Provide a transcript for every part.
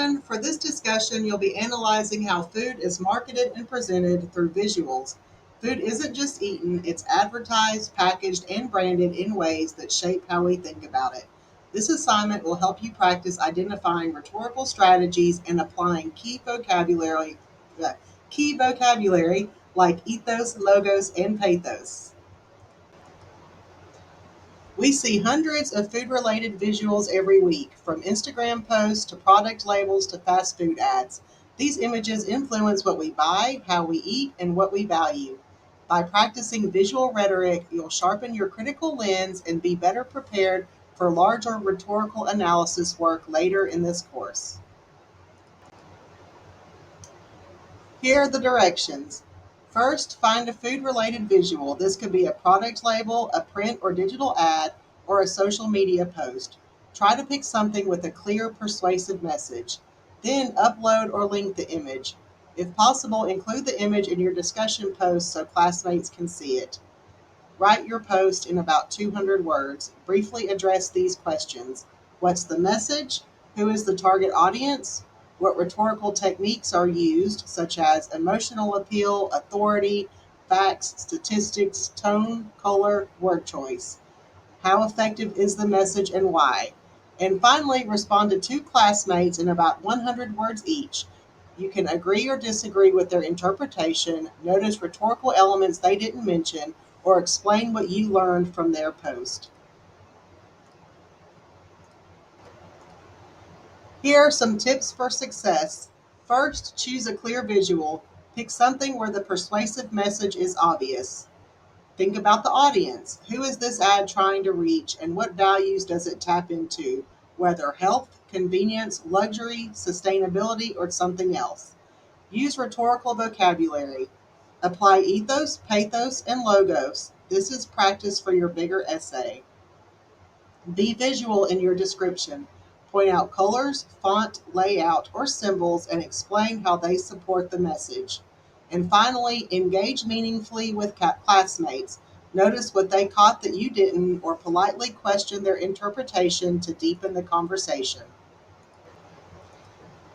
everyone. For this discussion, you'll be analyzing how food is marketed and presented through visuals. Food isn't just eaten, it's advertised, packaged, and branded in ways that shape how we think about it. This assignment will help you practice identifying rhetorical strategies and applying uh, key vocabulary like ethos, logos, and pathos. We see hundreds of food related visuals every week, from Instagram posts to product labels to fast food ads. These images influence what we buy, how we eat, and what we value. By practicing visual rhetoric, you'll sharpen your critical lens and be better prepared for larger rhetorical analysis work later in this course. Here are the directions. First, find a food related visual. This could be a product label, a print or digital ad, or a social media post. Try to pick something with a clear, persuasive message. Then upload or link the image. If possible, include the image in your discussion post so classmates can see it. Write your post in about 200 words. Briefly address these questions. What's the message? Who is the target audience? What rhetorical techniques are used, such as emotional appeal, authority, facts, statistics, tone, color, word choice? How effective is the message and why? And finally, respond to two classmates in about 100 words each. You can agree or disagree with their interpretation, notice rhetorical elements they didn't mention, or explain what you learned from their post. Here are some tips for success. First, choose a clear visual. Pick something where the persuasive message is obvious. Think about the audience. Who is this ad trying to reach, and what values does it tap into? Whether health, convenience, luxury, sustainability, or something else. Use rhetorical vocabulary. Apply ethos, pathos, and logos. This is practice for your bigger essay. Be visual in your description. Point out colors, font, layout, or symbols and explain how they support the message. And finally, engage meaningfully with classmates. Notice what they caught that you didn't, or politely question their interpretation to deepen the conversation.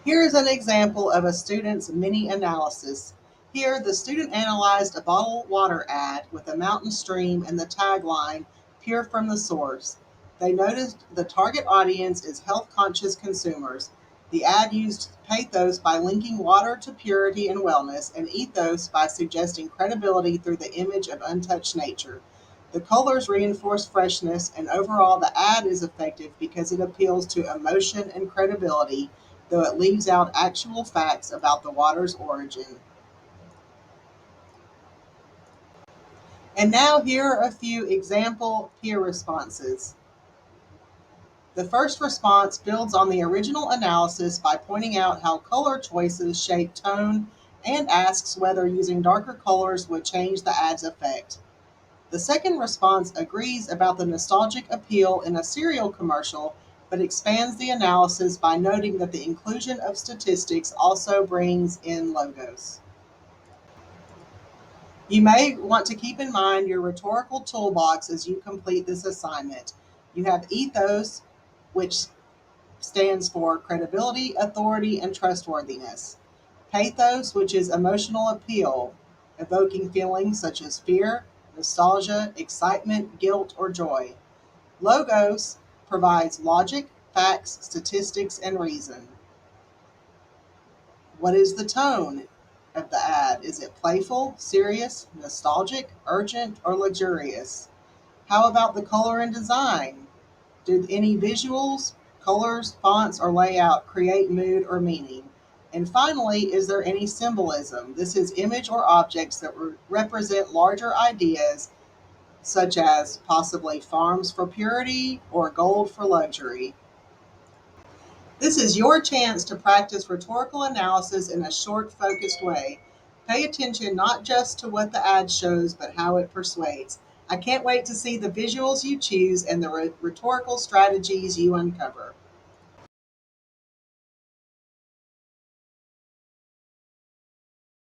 Here is an example of a student's mini analysis. Here, the student analyzed a bottled water ad with a mountain stream and the tagline, "Pure from the source." They noticed the target audience is health conscious consumers. The ad used pathos by linking water to purity and wellness, and ethos by suggesting credibility through the image of untouched nature. The colors reinforce freshness, and overall, the ad is effective because it appeals to emotion and credibility, though it leaves out actual facts about the water's origin. And now here are a few example peer responses. The first response builds on the original analysis by pointing out how color choices shape tone and asks whether using darker colors would change the ad's effect. The second response agrees about the nostalgic appeal in a cereal commercial, but expands the analysis by noting that the inclusion of statistics also brings in logos. You may want to keep in mind your rhetorical toolbox as you complete this assignment. You have ethos, which stands for credibility, authority, and trustworthiness. Pathos, which is emotional appeal, evoking feelings such as fear, nostalgia, excitement, guilt, or joy. Logos provides logic, facts, statistics, and reason. What is the tone of the ad? Is it playful, serious, nostalgic, urgent, or luxurious? How about the color and design? Did any visuals, colors, fonts, or layout create mood or meaning? And finally, is there any symbolism? This is image or objects that represent larger ideas, such as possibly farms for purity or gold for luxury. This is your chance to practice rhetorical analysis in a short, focused way. Pay attention not just to what the ad shows, but how it persuades. I can't wait to see the visuals you choose and the rhetorical strategies you uncover.